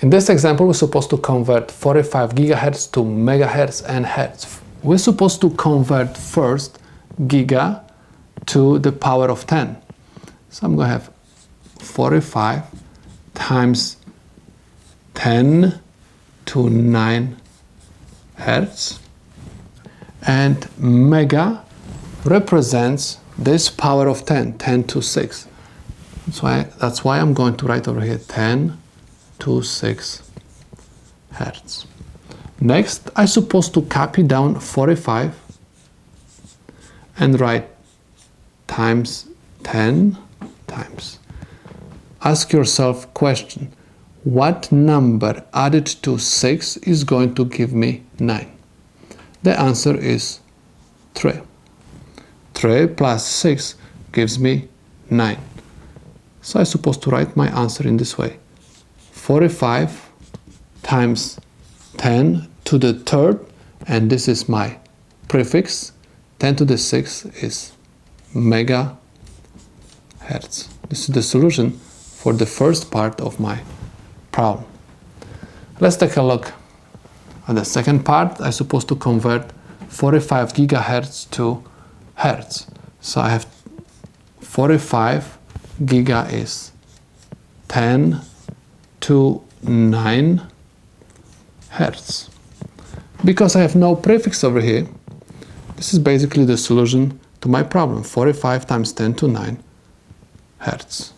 In this example, we're supposed to convert 45 gigahertz to megahertz and hertz. We're supposed to convert first giga to the power of 10. So I'm going to have 45 times 10 to 9 hertz. And mega represents this power of 10, 10 to 6. That's why I'm going to write over here 10 to 6 hertz. Next, I'm supposed to copy down 45 and write times 10 times. Ask yourself question, what number added to 6 is going to give me 9? The answer is 3. 3 plus 6 gives me 9. So I'm supposed to write my answer in this way. 45 times 10 to the third, and this is my prefix. 10 to the 6 is megahertz. This is the solution for the first part of my problem. Let's take a look at the second part. I'm supposed to convert 45 gigahertz to hertz. So I have 45 giga is 10 to 9 hertz. Because I have no prefix over here, this is basically the solution to my problem. 45 times 10 to 9 hertz.